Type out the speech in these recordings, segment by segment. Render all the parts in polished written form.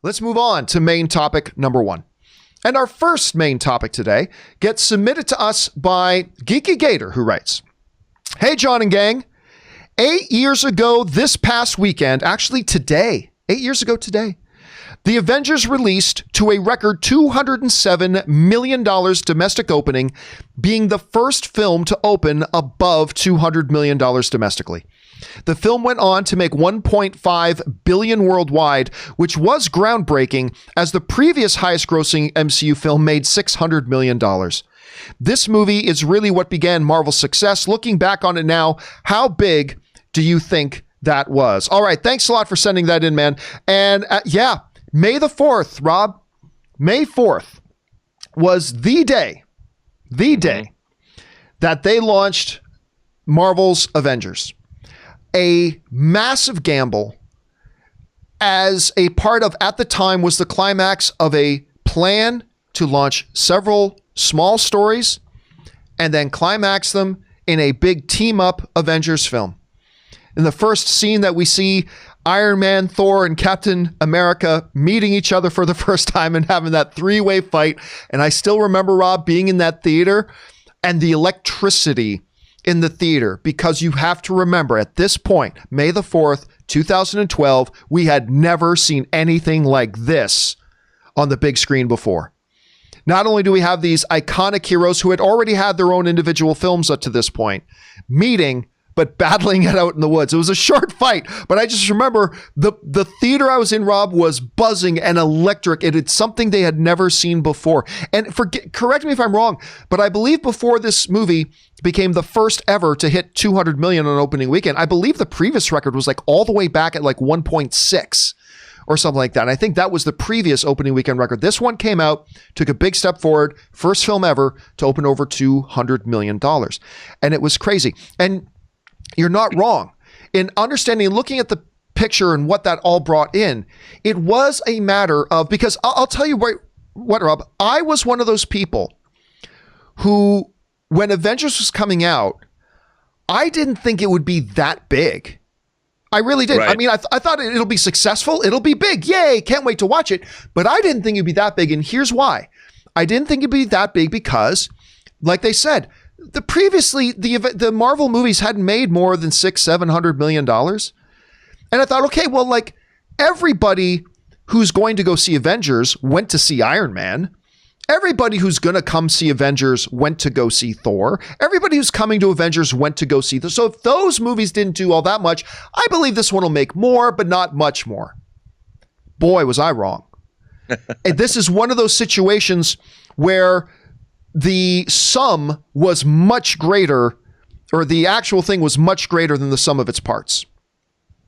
Let's move on to main topic number 1. And our first main topic today gets submitted to us by Geeky Gator, who writes, "Hey, John and gang. 8 years ago this past weekend, actually today, 8 years ago today, the Avengers released to a record $207 million domestic opening, being the first film to open above $200 million domestically. The film went on to make $1.5 billion worldwide, which was groundbreaking, as the previous highest grossing MCU film made $600 million. This movie is really what began Marvel's success. Looking back on it now, how big do you think that was?" All right, thanks a lot for sending that in, man. And yeah, May the 4th, Rob, May 4th was the day that they launched Marvel's Avengers. A massive gamble as a part of, at the time, was the climax of a plan to launch several small stories and then climax them in a big team-up Avengers film. In the first scene that we see Iron Man, Thor, and Captain America meeting each other for the first time and having that three-way fight. And I still remember, Rob, being in that theater and the electricity in the theater, because you have to remember, at this point, May the 4th, 2012, we had never seen anything like this on the big screen before. Not only do we have these iconic heroes who had already had their own individual films up to this point meeting, but battling it out in the woods. It was a short fight, but I just remember the theater I was in, Rob, was buzzing and electric. It's something they had never seen before. And correct me if I'm wrong, but I believe before this movie became the first ever to hit 200 million on opening weekend, I believe the previous record was like all the way back at like 1.6 or something like that. And I think that was the previous opening weekend record. This one came out, took a big step forward, first film ever to open over $200 million. And it was crazy. And you're not wrong. In understanding, looking at the picture and what that all brought in, it was a matter of, because I'll tell you what, Rob, I was one of those people who, when Avengers was coming out, I didn't think it would be that big. I really did. Right. I mean, I thought it'll be successful. It'll be big. Yay. Can't wait to watch it. But I didn't think it'd be that big. And here's why. I didn't think it'd be that big because, like they said, the Marvel movies hadn't made more than $600-700 million. And I thought, okay, well, like, everybody who's going to go see Avengers went to see Iron Man. Everybody who's going to come see Avengers went to go see Thor. Everybody who's coming to Avengers went to go see this. So if those movies didn't do all that much, I believe this one will make more, but not much more. Boy, was I wrong. And this is one of those situations where the sum was much greater, or the actual thing was much greater than the sum of its parts.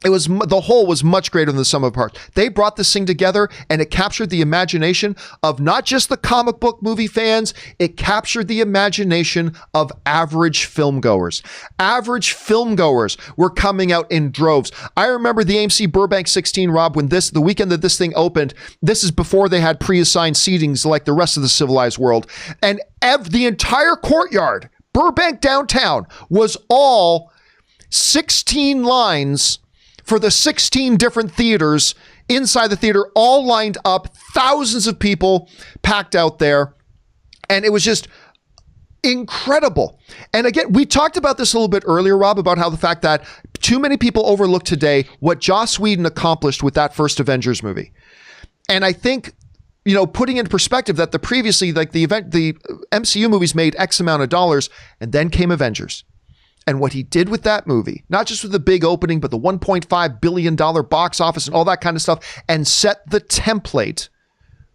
The whole was much greater than the sum of parts. They brought this thing together and it captured the imagination of not just the comic book movie fans, it captured the imagination of average filmgoers. Average filmgoers were coming out in droves. I remember the AMC Burbank 16, Rob, when the weekend that this thing opened, this is before they had pre-assigned seatings like the rest of the civilized world. And the entire courtyard, Burbank downtown, was all 16 lines for the 16 different theaters inside the theater, all lined up, thousands of people packed out there. And it was just incredible. And again, we talked about this a little bit earlier, Rob, about how the fact that too many people overlook today what Joss Whedon accomplished with that first Avengers movie. And I think, you know, putting in perspective that the MCU movies made X amount of dollars, and then came Avengers. And what he did with that movie, not just with the big opening, but the $1.5 billion box office and all that kind of stuff, and set the template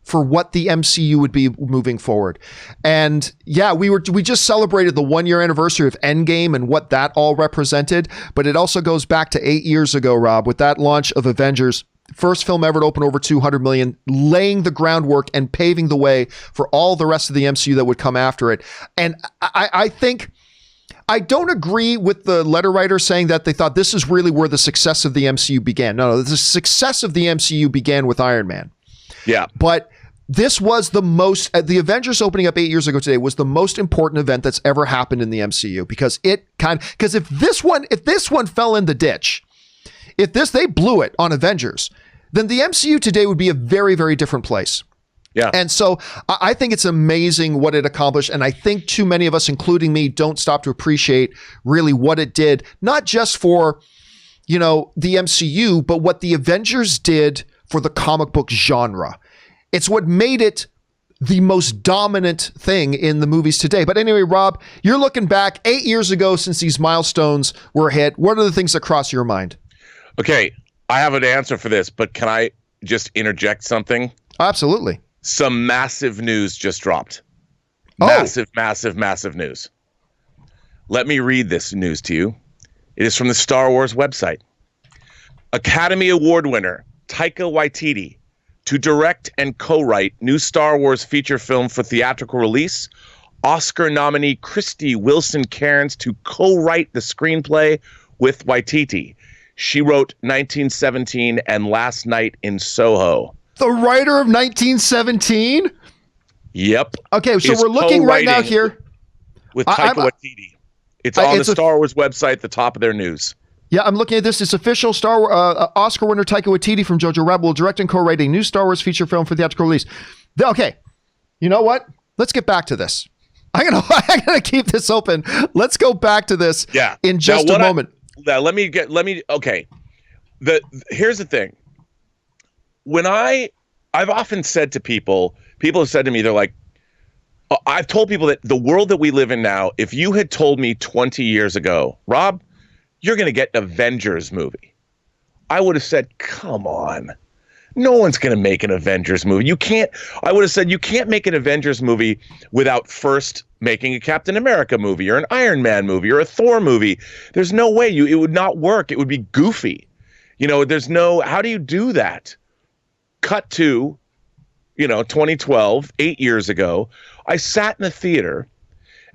for what the MCU would be moving forward. And yeah, we just celebrated the 1-year anniversary of Endgame and what that all represented. But it also goes back to 8 years ago, Rob, with that launch of Avengers, first film ever to open over 200 million, laying the groundwork and paving the way for all the rest of the MCU that would come after it. And I think, I don't agree with the letter writer saying that they thought this is really where the success of the MCU began. No, the success of the MCU began with Iron Man. Yeah. But this was the Avengers opening up 8 years ago today was the most important event that's ever happened in the MCU, because if this one fell in the ditch, they blew it on Avengers, then the MCU today would be a very, very different place. Yeah. And so I think it's amazing what it accomplished. And I think too many of us, including me, don't stop to appreciate really what it did, not just for, the MCU, but what the Avengers did for the comic book genre. It's what made it the most dominant thing in the movies today. But anyway, Rob, you're looking back 8 years ago since these milestones were hit. What are the things that cross your mind? Okay, I have an answer for this, but can I just interject something? Absolutely. Some massive news just dropped. Massive, massive, massive news. Let me read this news to you. It is from the Star Wars website. Academy Award winner Taika Waititi to direct and co-write new Star Wars feature film for theatrical release. Oscar nominee Krysty Wilson Cairns to co-write the screenplay with Waititi. She wrote 1917 and Last Night in Soho. The writer of 1917? Yep. Okay, so we're looking right now here. With Taika Waititi. It's on the Star Wars website, the top of their news. Yeah, I'm looking at this. It's official. Oscar winner Taika Waititi from Jojo Rabbit will direct and co-write a new Star Wars feature film for theatrical release. Okay, you know what? Let's get back to this. I'm gonna keep this open. Let's go back to this in just a moment. Okay. Here's the thing. When I've often said to people have said to me, they're like, I've told people that the world that we live in now, if you had told me 20 years ago, Rob, you're going to get an Avengers movie, I would have said, come on. No one's going to make an Avengers movie. I would have said, you can't make an Avengers movie without first making a Captain America movie or an Iron Man movie or a Thor movie. There's no way it would not work. It would be goofy. How do you do that? Cut to, 2012, 8 years ago, I sat in the theater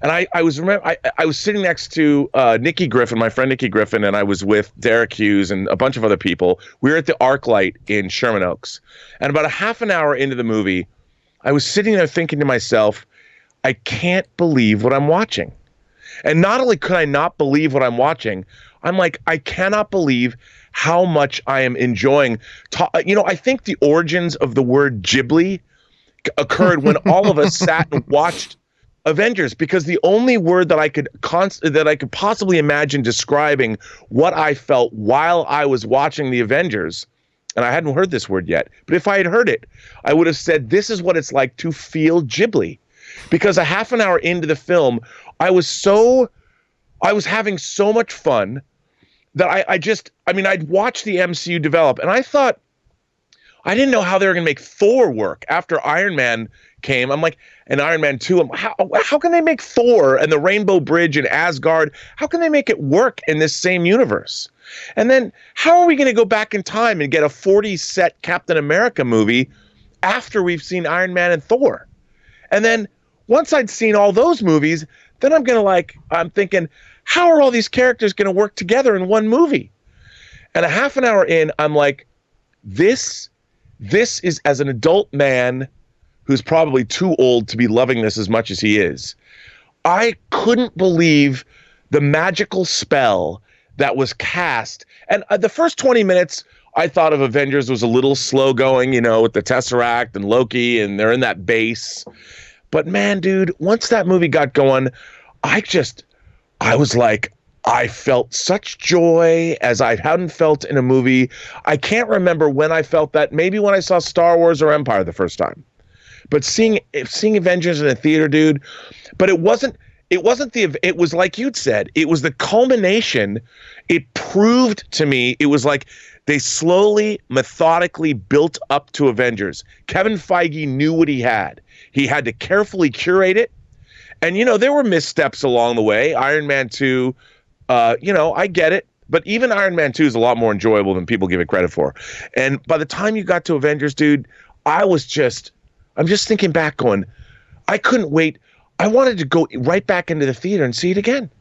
and I was sitting next to Nikki Griffin, my friend Nikki Griffin, and I was with Derek Hughes and a bunch of other people. We were at the ArcLight in Sherman Oaks. And about a half an hour into the movie, I was sitting there thinking to myself, I can't believe what I'm watching. And not only could I not believe what I'm watching, I'm like, I cannot believe how much I am enjoying. I think the origins of the word Ghibli occurred when all of us sat and watched Avengers, because the only word that I could possibly imagine describing what I felt while I was watching the Avengers, and I hadn't heard this word yet, but if I had heard it, I would have said, this is what it's like to feel Ghibli. Because a half an hour into the film, I was having so much fun that I'd watched the MCU develop, and I thought, I didn't know how they were going to make Thor work after Iron Man came. I'm like, and Iron Man 2, how can they make Thor and the Rainbow Bridge and Asgard, how can they make it work in this same universe? And then how are we going to go back in time and get a 40-set Captain America movie after we've seen Iron Man and Thor? And then once I'd seen all those movies, then I'm thinking, how are all these characters going to work together in one movie? And a half an hour in, I'm like, this is, as an adult man who's probably too old to be loving this as much as he is, I couldn't believe the magical spell that was cast. And the first 20 minutes, I thought of Avengers was a little slow going, with the Tesseract and Loki, and they're in that base. But man, dude, once that movie got going, I was like, I felt such joy as I hadn't felt in a movie. I can't remember when I felt that. Maybe when I saw Star Wars or Empire the first time. But seeing Avengers in a theater, dude, but it was like you'd said, it was the culmination. It proved to me, it was like they slowly, methodically built up to Avengers. Kevin Feige knew what he had. He had to carefully curate it. And, there were missteps along the way. Iron Man 2, I get it. But even Iron Man 2 is a lot more enjoyable than people give it credit for. And by the time you got to Avengers, dude, I'm just thinking back going, I couldn't wait. I wanted to go right back into the theater and see it again.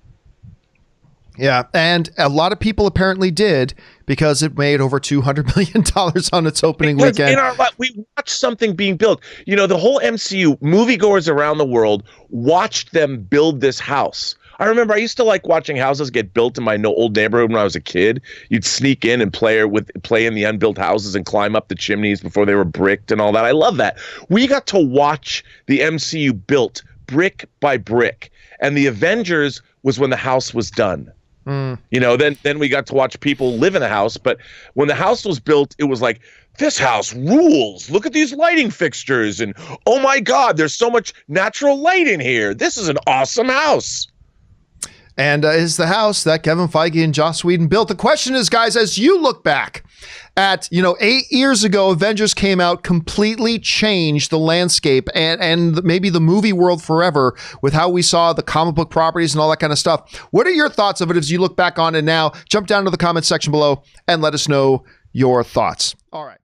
Yeah, and a lot of people apparently did, because it made over $200 million on its opening weekend. We watched something being built. The whole MCU, moviegoers around the world watched them build this house. I remember I used to like watching houses get built in my old neighborhood when I was a kid. You'd sneak in and play in the unbuilt houses and climb up the chimneys before they were bricked and all that. I love that. We got to watch the MCU built brick by brick, and the Avengers was when the house was done. You know, then we got to watch people live in the house. But when the house was built, it was like, this house rules. Look at these lighting fixtures. And oh my God, there's so much natural light in here. This is an awesome house. And is the house that Kevin Feige and Joss Whedon built. The question is, guys, as you look back at, 8 years ago, Avengers came out, completely changed the landscape and maybe the movie world forever with how we saw the comic book properties and all that kind of stuff. What are your thoughts of it as you look back on it now? Jump down to the comment section below and let us know your thoughts. All right.